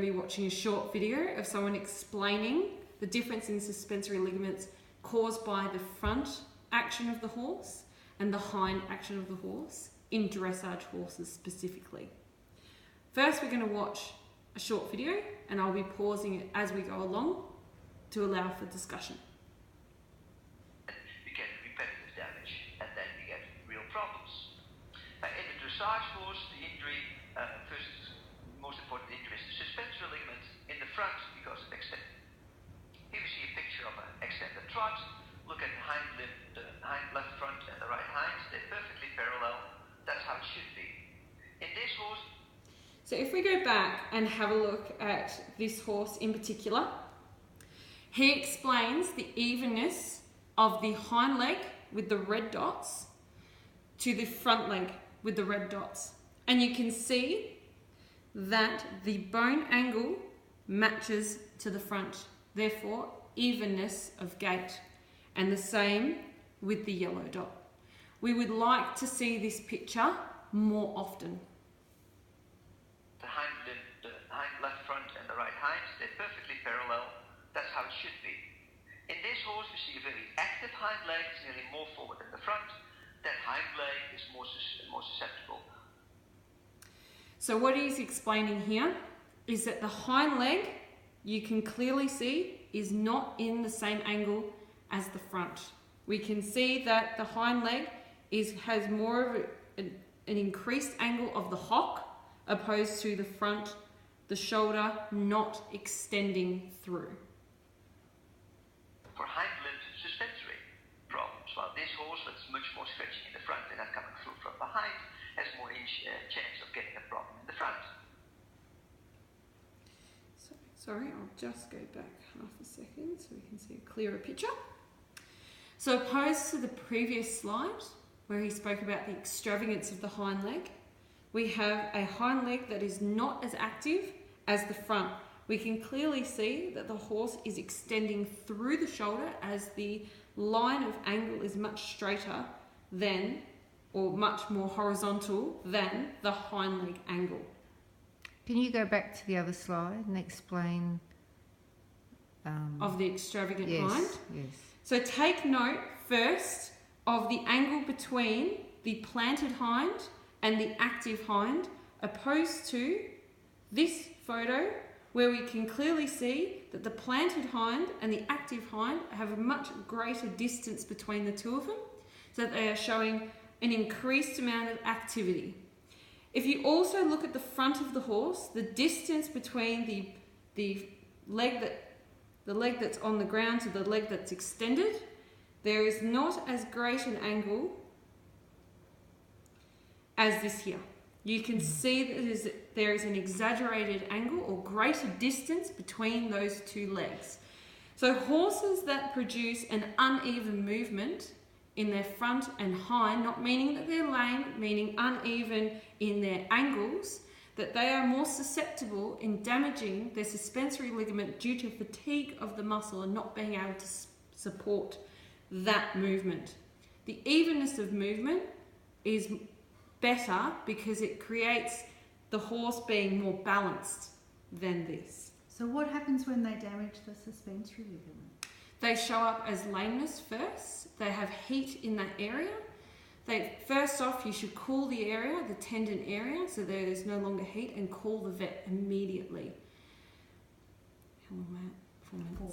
be watching a short video of someone explaining the difference in suspensory ligaments caused by the front action of the horse and the hind action of the horse in dressage horses specifically. First, we're going to watch a short video, and I'll be pausing it as we go along to allow for discussion. We get repetitive damage, and then we get real problems. In the dressage horse, the injury, first most important injury is the suspensory ligament in the front because of extended. Here we see a picture of an extended trot. Look at the hind limb, the hind left front and the right hind. They're perfectly parallel. That's how it should be. In this horse. So if we go back and have a look at this horse in particular, he explains the evenness of the hind leg with the red dots to the front leg with the red dots. And you can see that the bone angle matches to the front, therefore evenness of gait. And the same with the yellow dot. We would like to see this picture more often. The hind limb, the hind left front and the right hind, they're perfectly parallel. That's how it should be. In this horse, we see a very active hind leg. It's nearly more forward than the front. That hind leg is more susceptible. So what he's explaining here is that the hind leg, you can clearly see, is not in the same angle as the front. We can see that the hind leg has more of an increased angle of the hock opposed to the front, the shoulder not extending through. For hind limb suspensory problems, while this horse that's much more stretching in the front and not coming through from behind has more chance of getting a problem in the front. Sorry, I'll just go back half a second so we can see a clearer picture. So opposed to the previous slide, where he spoke about the extravagance of the hind leg, we have a hind leg that is not as active as the front. We can clearly see that the horse is extending through the shoulder as the line of angle is much straighter than, or much more horizontal than, the hind leg angle. Can you go back to the other slide and explain of the extravagant yes, hind? Yes. So take note first of the angle between the planted hind and the active hind, opposed to this photo where we can clearly see that the planted hind and the active hind have a much greater distance between the two of them, so that they are showing an increased amount of activity. If you also look at the front of the horse, the distance between the leg that's on the ground to the leg that's extended, there is not as great an angle as this here. You can see that there is an exaggerated angle or greater distance between those two legs. So horses that produce an uneven movement in their front and hind, not meaning that they're lame, meaning uneven in their angles, that they are more susceptible in damaging their suspensory ligament due to fatigue of the muscle and not being able to support that movement. The evenness of movement is better because it creates the horse being more balanced than this. So what happens when they damage the suspensory ligament? They show up as lameness first. They have heat in that area. First off, you should cool the area, the tendon area, so there is no longer heat, and call the vet immediately. How long, Matt? 4 minutes. 4.